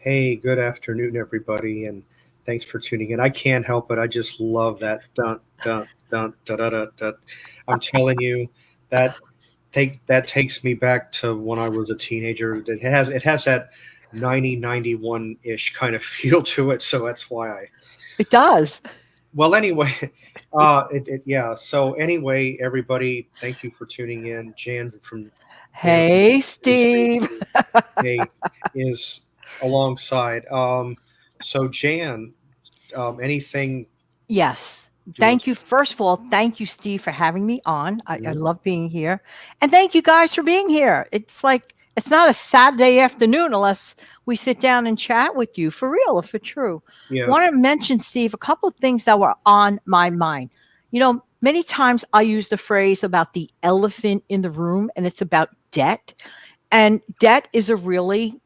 Hey, good afternoon, everybody, and thanks for tuning in. I can't help it. I just love that dun dun dun da da da da. I'm telling you that that takes me back to when I was a teenager. It has that 9091 ish kind of feel to it. So that's why I. It does. Well, anyway, yeah. So anyway, everybody, thank you for tuning in. Jan from Jan from Hey, City Steve. Station Day is alongside. So Jan, anything Yes. you want? Thank you. First of all, thank you, Steve, for having me on. I Mhm. love being here. And thank you guys for being here. It's like, it's not a Saturday afternoon unless we sit down and chat with you for real, if it's true. Yeah. Want to mention, Steve, a couple of things that were on my mind. Many times I use the phrase about the elephant in the room, and it's about debt. And debt is a really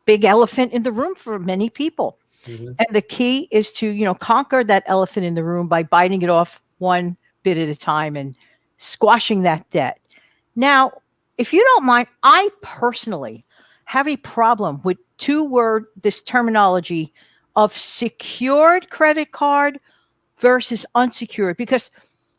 big elephant in the room for many people. Hmm. And the key is to, conquer that elephant in the room by biting it off one bit at a time and squashing that debt. Now, if you don't mind, I personally have a problem with this terminology of secured credit card versus unsecured because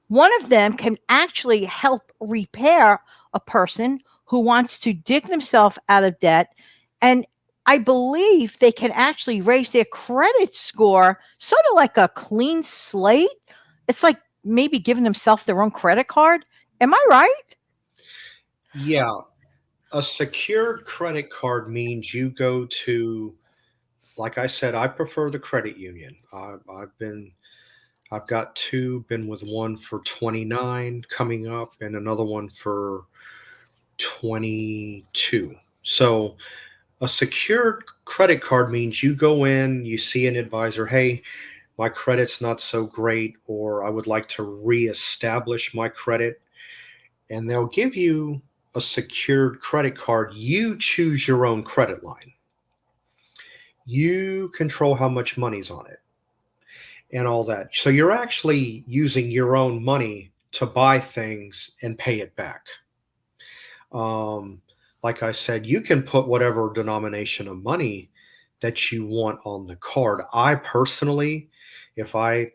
one of them can actually help repair a person who wants to dig themselves out of debt. And I believe they can actually raise their credit score sort of like a clean slate. It's like maybe giving themselves their own credit card. Am I right? Yeah. A secured credit card means you go to, like I said, I prefer the credit union. I've got two, been with one for 29 coming up and another one for 22. So a secured credit card means you go in, you see an advisor, hey, my credit's not so great, or I would like to reestablish my credit. And they'll give you a secured credit card. You choose your own credit line, you control how much money's on it and all that. So you're actually using your own money to buy things and pay it back. Um, like I said, you can put whatever denomination of money that you want on the card. I personally, if I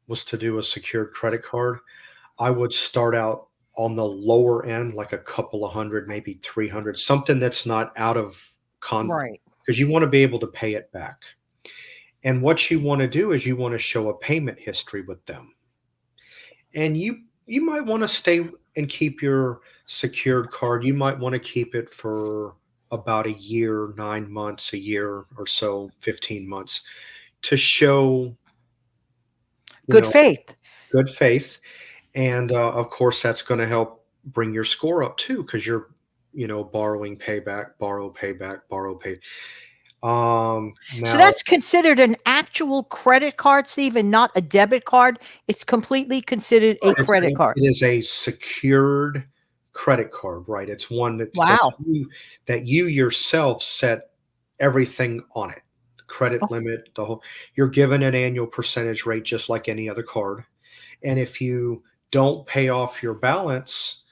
was to do a secured credit card, I would start out on the lower end, like a couple of hundred, maybe 300, something that's not out of Right. because you want to be able to pay it back. And what you want to do is you want to show a payment history with them. And you might want to stay and keep your secured card. You might want to keep it for about a year, 9 months, a year or so, 15 months to show, you Good know, faith. good faith. And of course, that's going to help bring your score up too, because you're, borrowing payback, borrow payback, borrow pay. So Now that's considered an actual credit card, Steve, and not a debit card. It's completely considered a credit card. it is a secured credit card, right? It's one Wow. that you yourself set everything on it. Credit Oh, limit, the whole. You're given an annual percentage rate just like any other card. And if you don't pay off your balance,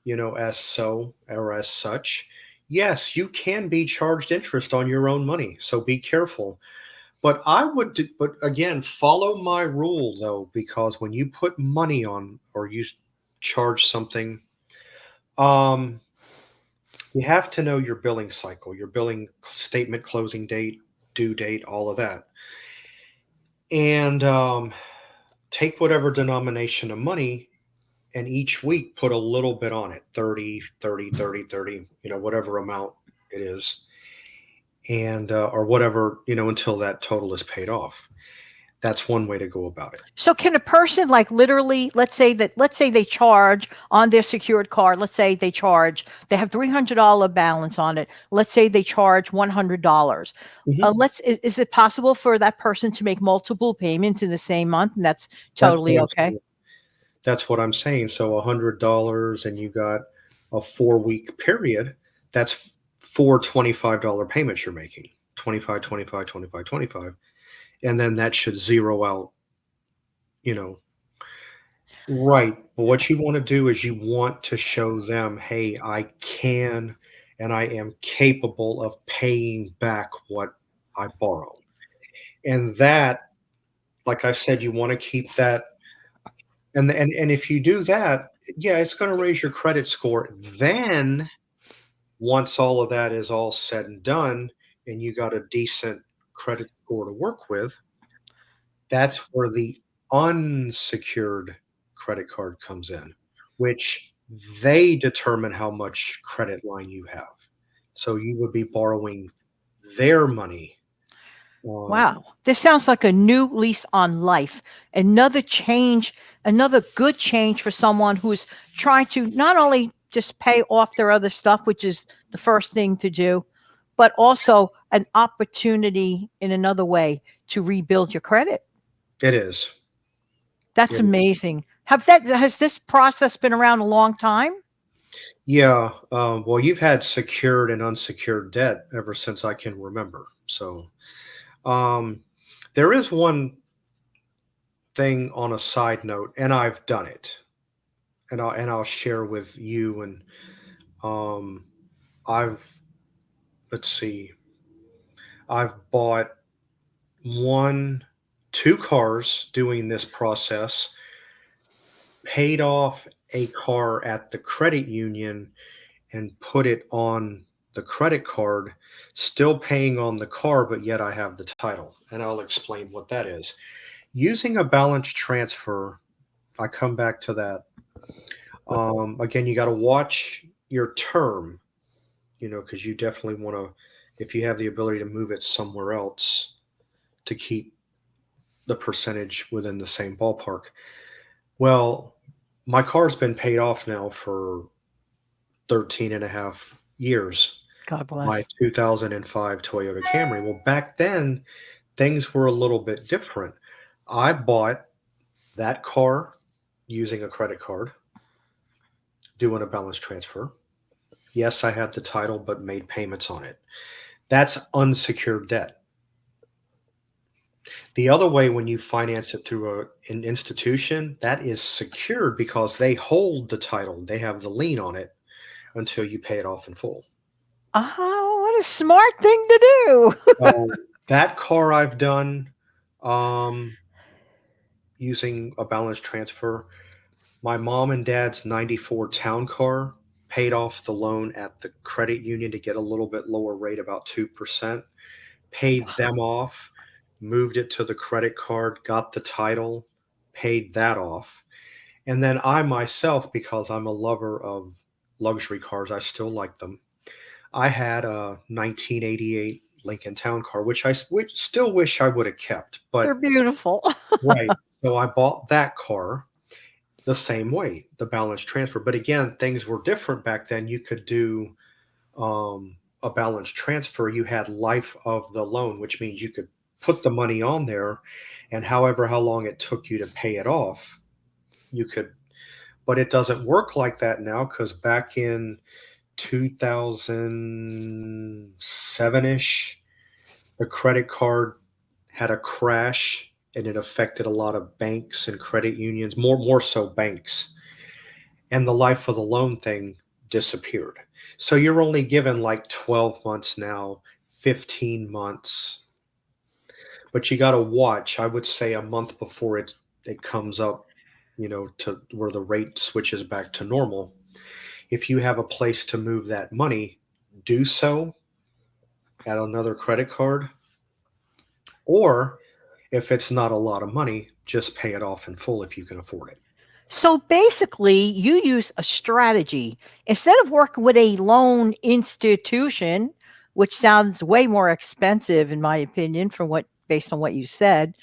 as so or as such, yes, you can be charged interest on your own money. So be careful. But again, follow my rule though, because when you put money on or you charge something, um, you have to know your billing cycle, your billing statement, closing date, due date, all of that. And take whatever denomination of money and each week put a little bit on it 30, 30, 30, 30, whatever amount it is, and or whatever, until that total is paid off. That's one way to go about it. so can a person like literally, let's say they charge on their secured card, let's say they have $300 balance on it. Let's say they charge $100. Mhm. Is it possible for that person to make multiple payments in the same month? And that's That's totally what I'm okay. saying. That's what I'm saying. So $100 and you got a 4 week period. That's four $25 payments you're making. 25, 25, 25, 25. And then that should zero out, you know. Right. But what you want to do is you want to show them, hey, I can and I am capable of paying back what I borrow. And that, like I said, you want to keep that. And if you do that, yeah, it's going to raise your credit score. Then once all of that is all said and done, and you got a decent credit score to work with, that's where the unsecured credit card comes in, which they determine how much credit line you have. So you would be borrowing their money. Uh, Wow. This sounds like a new lease on life. Another change, another good change for someone who's trying to not only just pay off their other stuff, which is the first thing to do, but also an opportunity in another way to rebuild your credit. it is. That's It is. amazing. Has this process been around a long time? Yeah. Well, you've had secured and unsecured debt ever since I can remember. So um, there is one thing on a side note, and I've done it, and I'll share with you. And um, I've let's see, I've bought one, two cars doing this process, paid off a car at the credit union, and put it on the credit card, still paying on the car, but yet I have the title. And I'll explain what that is. Using a balance transfer, I come back to that. Again, you got to watch your term, because you definitely want to, if you have the ability to move it somewhere else to keep the percentage within the same ballpark. Well, my car's been paid off now for 13 and a half years. God My bless. 2005 Toyota Camry. Well, back then, things were a little bit different. I bought that car using a credit card, doing a balance transfer. Yes, I had the title, but made payments on it. That's unsecured debt. The other way, when you finance it through an institution, that is secured because they hold the title, they have the lien on it until you pay it off in full. Oh, what a smart thing to do. So that car I've done um, using a balance transfer. My mom and dad's 94 town car paid off the loan at the credit union to get a little bit lower rate, about 2%, paid them off, moved it to the credit card, got the title, paid that off. And then I myself, because I'm a lover of luxury cars, I still like them. I had a 1988 Lincoln Town Car, which still wish I would have kept, They're but beautiful. right. So I bought that car the same way, the balance transfer. But again, things were different back then. You could do a balance transfer. You had life of the loan, which means you could put the money on there, and however how long it took you to pay it off, you could. But it doesn't work like that now because back in 2007 ish, the credit card had a crash and it affected a lot of banks and credit unions, more so banks, and the life of the loan thing disappeared. So you're only given like 12 months now, 15 months, but you got to watch. I would say a month before it comes up, to where the rate switches back to normal. If you have a place to move that money, do so at another credit card, or if it's not a lot of money, just pay it off in full if you can afford it. So basically, you use a strategy. Instead of working with a loan institution, which sounds way more expensive, in my opinion, from what based on what you said,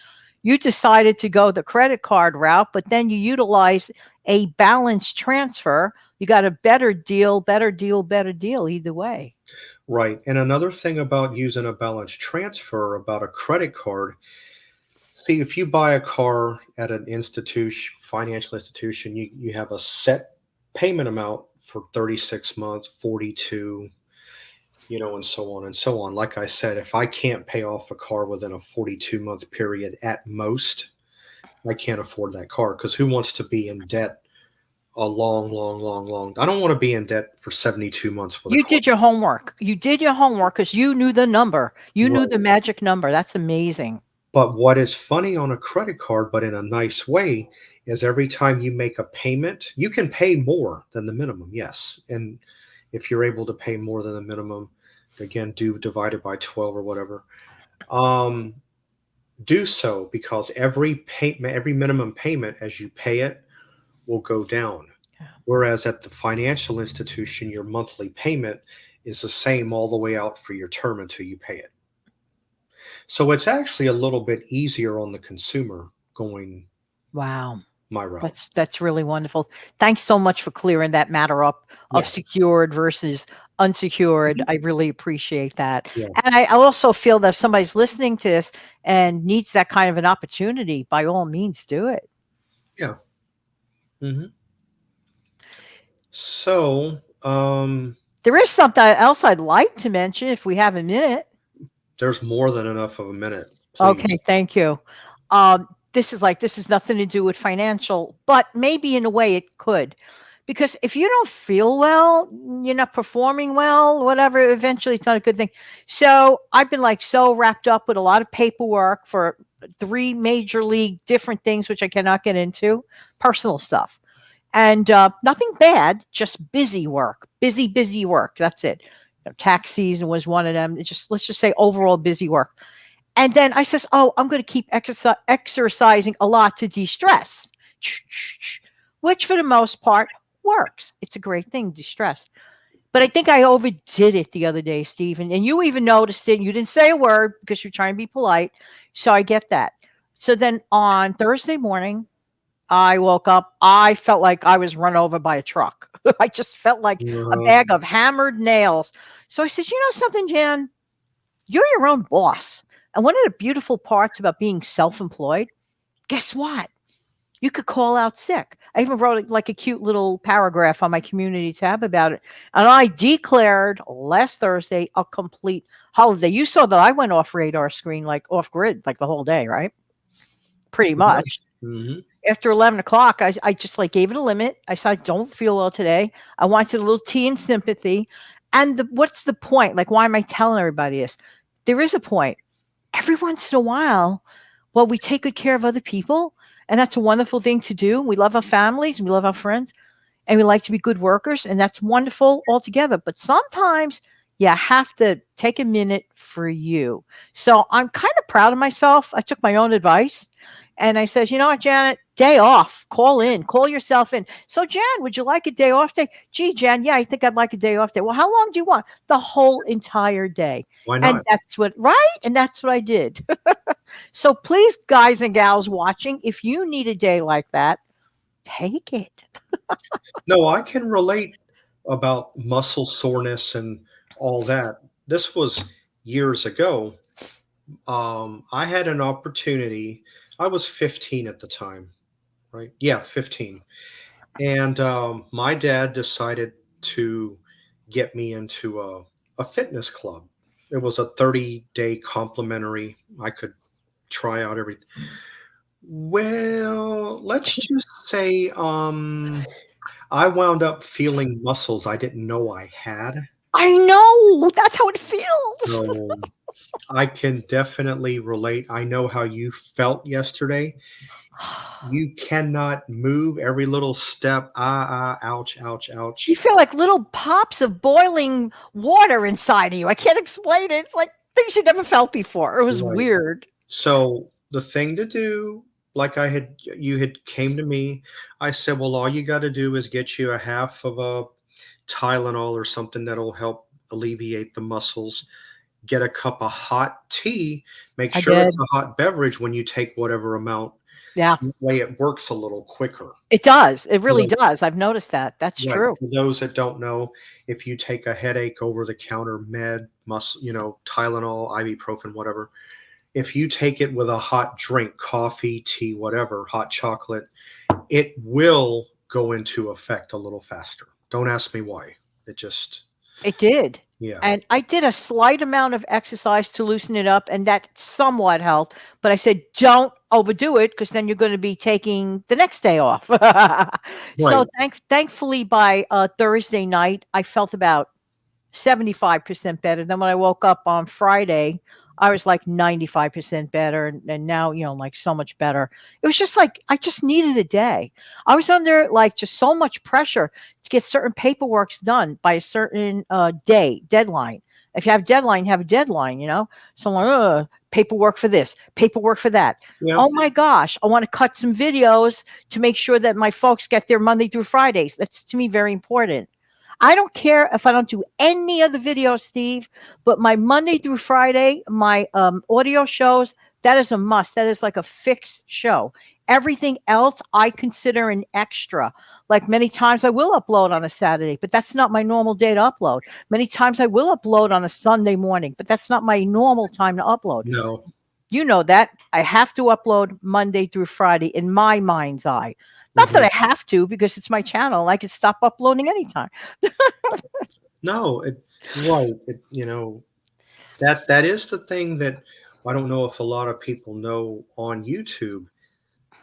you decided to go the credit card route, but then you utilized a balance transfer. You got a better deal, better deal, better deal either way. Right. And another thing about using a balance transfer about a credit card, see, if you buy a car at an institution, financial institution, you have a set payment amount for 36 months, 42, and so on and so on. Like I said, if I can't pay off a car within a 42-month period at most, I can't afford that car because who wants to be in debt a long, long, long, long. I don't want to be in debt for 72 months with a You car. did your homework. You did your homework because you knew the number. You knew the Right. magic number. That's amazing. But what is funny on a credit card, but in a nice way, is every time you make a payment, you can pay more than the minimum, yes. And if you're able to pay more than the minimum, again, do divided by 12 or whatever. Um, do so because every minimum payment as you pay it will go down. Whereas at the financial institution, your monthly payment is the same all the way out for your term until you pay it. So it's actually a little bit easier on the consumer going Wow. my route. That's really wonderful. Thanks so much for clearing that matter up of Yeah. secured versus unsecured. Mhm. I really appreciate that. Yeah. And I also feel that if somebody's listening to this and needs that kind of an opportunity, by all means, do it. Yeah. Hmm. So There is something else I'd like to mention if we have a minute. there's more than enough of a minute, Okay, please. thank you. This is nothing to do with financial, but maybe in a way it could. Because if you don't feel well, you're not performing well, whatever, eventually it's not a good thing. So I've been like so wrapped up with a lot of paperwork for three major league different things, which I cannot get into, personal stuff. And nothing bad, just busy work, busy work. That's it. Tax season was one of them. It's just, let's just say overall busy work. And then I says, "Oh, I'm going to keep exercising a lot to de-stress," which for the most part works. It's a great thing, de-stress. But I think I overdid it the other day, Stephen, and you even noticed it. You didn't say a word because you're trying to be polite. So I get that. So then on Thursday morning, I woke up. I felt like I was run over by a truck. I just felt like a Uh, bag of hammered nails. So I said, "You know something, Jan? You're your own boss. And one of the beautiful parts about being self employed, guess what? You could call out sick." I even wrote like a cute little paragraph on my community tab about it. And I declared last Thursday a complete holiday. You saw that I went off radar screen, like off grid, like the whole day, right? Pretty yeah. much. Hmm. After 11 o'clock, I just like gave it a limit. I said, "I don't feel well today. I wanted a little tea and sympathy." And what's the point? Like, why am I telling everybody this? There is a point. Every once in a while, well, we take good care of other people, and that's a wonderful thing to do. We love our families, and we love our friends, and we like to be good workers, and that's wonderful altogether. But sometimes you have to take a minute for you. So I'm kind of proud of myself. I took my own advice and I said, "You know what, Janet, day off, call in, call yourself in." So, Jan, would you like a day off day? Gee, Jan, yeah, I think I'd like a day off day. Well, how long do you want? The whole entire day. Why And not? that's what, right? And that's what I did. So please, guys and gals watching, if you need a day like that, take it. No, I can relate about muscle soreness and all that. This was years ago. I had an opportunity. I was 15 at the time, right? Yeah, 15. And my dad decided to get me into a fitness club. It was a 30-day complimentary. I could try out everything. Well, let's just say I wound up feeling muscles I didn't know I had. I know that's how it feels. So I can definitely relate. I know how you felt yesterday. You cannot move every little step. Ouch, ouch, You ouch. feel like little pops of boiling water inside of you. I can't explain it. It's like things you never felt before. It was Right. weird. So the thing to do, like you had came to me, I said, well, all you got to do is get you a half of a Tylenol or something that'll help alleviate the muscles. Get a cup of hot tea. Make I sure it's did. a hot beverage when you take whatever amount. Yeah, That way it works a little quicker. it does. It really Right. does. I've noticed that. That's Right. true. For those that don't know, if you take a headache over the counter Tylenol, ibuprofen, whatever, if you take it with a hot drink, coffee, tea, whatever, hot chocolate, it will go into effect a little faster. Don't ask me why. It just It did. Yeah. And I did a slight amount of exercise to loosen it up, and that somewhat helped. But I said, don't overdo it because then you're going to be taking the next day off. So Right. thankfully, by Thursday night, I felt about 75% better. Then when I woke up on Friday, I was like 95% better. And now, like so much better. It was just like I just needed a day. I was under like just so much pressure to get certain paperworks done by a certain day deadline. If you have a deadline, you have a deadline. So I'm like, paperwork for this, paperwork for that. Yeah. Oh my gosh, I want to cut some videos to make sure that my folks get their Monday through Fridays. That's to me very important. I don't care if I don't do any of the videos, Steve, but my Monday through Friday, my audio shows, that is a must. That is like a fixed show. Everything else I consider an extra. Like many times I will upload on a Saturday, but that's not my normal day to upload. Many times I will upload on a Sunday morning, but that's not my normal time to upload. No. You know that I have to upload Monday through Friday in my mind's eye. Not that Mhm. I have to because it's my channel. I can stop uploading anytime. No, right. That is the thing that I don't know if a lot of people know on YouTube.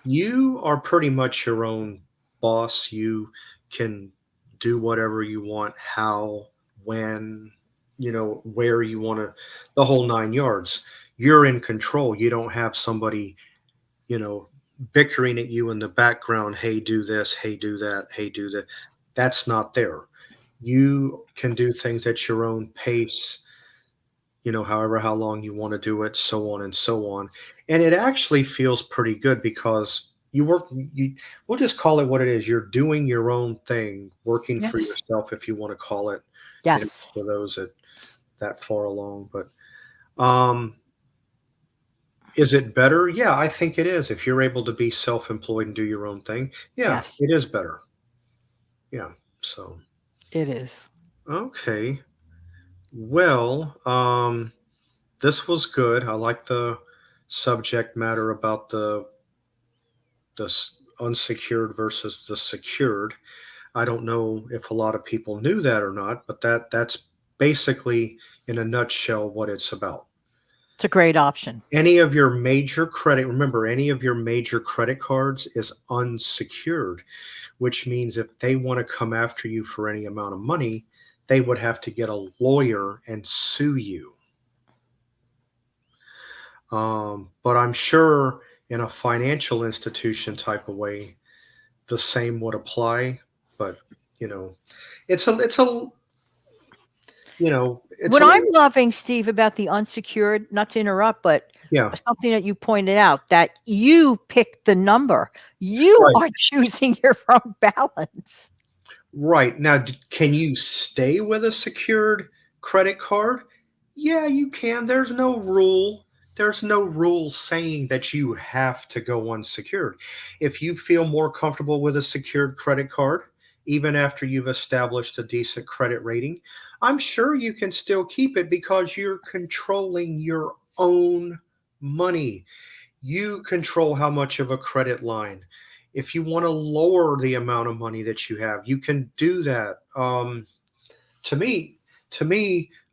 You are pretty much your own boss. You can do whatever you want, how, when, where you want to, the whole 9 yards. You're in control. You don't have somebody, you know, bickering at you in the background. Hey, do this. Hey, do that. Hey, do that. That's not there. You can do things at your own pace, however how long you want to do it, so on and so on. And it actually feels pretty good because we'll just call it what it is. You're doing your own thing, working for Yes. yourself, if you want to call it, Yes. for those that far along. But um, is it better? Yeah, I think it is. If you're able to be self-employed and do your own thing, yeah, Yes. it is better. Yeah. So, It is. okay. Well, this was good. I like the subject matter about the unsecured versus the secured. I don't know if a lot of people knew that or not, but that's basically in a nutshell what it's about. It's a great option. Any of your major credit, remember, any of your major credit cards is unsecured, which means if they want to come after you for any amount of money, they would have to get a lawyer and sue you. But I'm sure in a financial institution type of way, the same would apply. But you know, it's a it's What a I'm little, loving, Steve, about the unsecured, not to interrupt, but yeah, something that you pointed out that you picked the number. You right. are choosing your own balance. Right. Now, can you stay with a secured credit card? Yeah, you can. There's no rule. There's no rule saying that you have to go unsecured. If you feel more comfortable with a secured credit card, even after you've established a decent credit rating, I'm sure you can still keep it because you're controlling your own money. You control how much of a credit line. If you want to lower the amount of money that you have, you can do that. To me,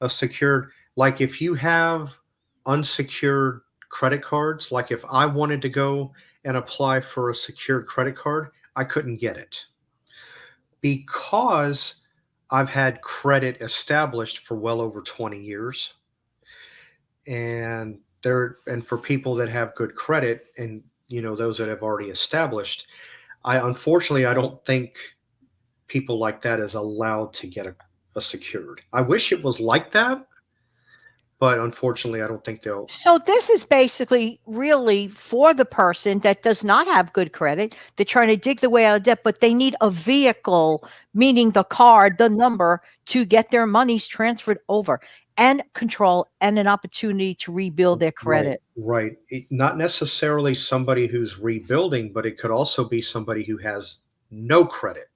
a secured, like if you have unsecured credit cards, like if I wanted to go and apply for a secured credit card, I couldn't get it because I've had credit established for well over 20 years. And for people that have good credit and those that have already established, I don't think people like that is allowed to get a secured. I wish it was like that, but unfortunately I don't think they'll. So this is basically really for the person that does not have good credit. They're trying to dig the way out of debt, but they need a vehicle, meaning the card, the number, to get their monies transferred over and control and an opportunity to rebuild their Right, credit. right. Not necessarily somebody who's rebuilding, but it could also be somebody who has no credit.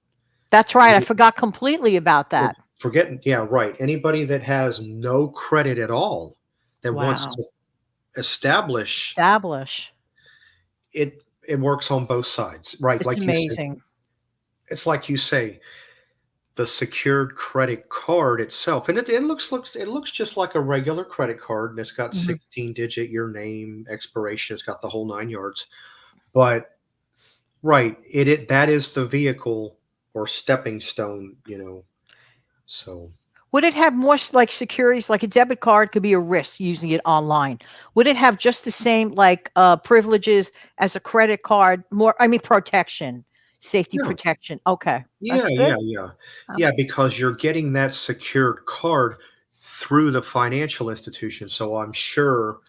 That's right. I forgot completely about that. Forgetting, yeah, right. Anybody that has no credit at all that wants Wow. to establish Establish. it, it works on both sides, right? It's Like you said, amazing. it's like you say, the secured credit card itself, and it looks just like a regular credit card, and it's got Mhm. 16-digit your name, expiration, it's got the whole 9 yards. But right, that is the vehicle or stepping stone, so Would it have more like securities, like a debit card could be a risk using it online? Would it have just the same like privileges as a credit card? More, I mean, protection, safety yeah. protection. Okay, Yeah, that's good. yeah, yeah. Um, Yeah, because you're getting that secured card through the financial institution, so I'm sure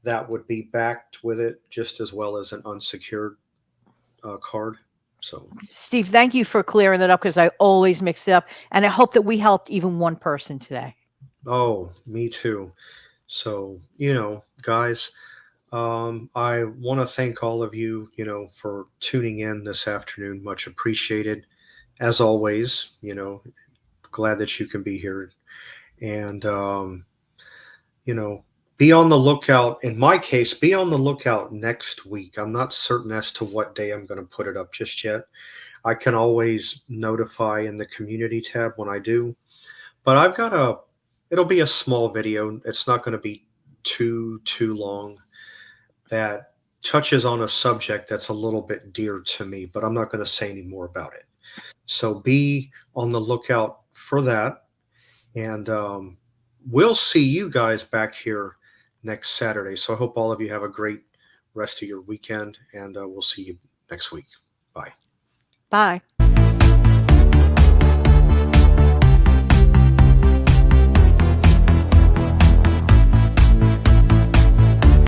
that would be backed with it just as well as an unsecured, card, so Steve, thank you for clearing that up because I always mix it up, and I hope that we helped even one person today. oh, me too. So, guys, I wanna thank all of you, for tuning in this afternoon, much appreciated. As always, glad that you can be here, and, you know, be on the lookout. In my case, be on the lookout next week. I'm not certain as to what day I'm going to put it up just yet. I can always notify in the community tab when I do, but it'll be a small video. It's not going to be too long, that touches on a subject that's a little bit dear to me, but I'm not going to say any more about it. So be on the lookout for that. And we'll see you guys back here next Saturday. So I hope all of you have a great rest of your weekend, and we'll see you next week. Bye. Bye.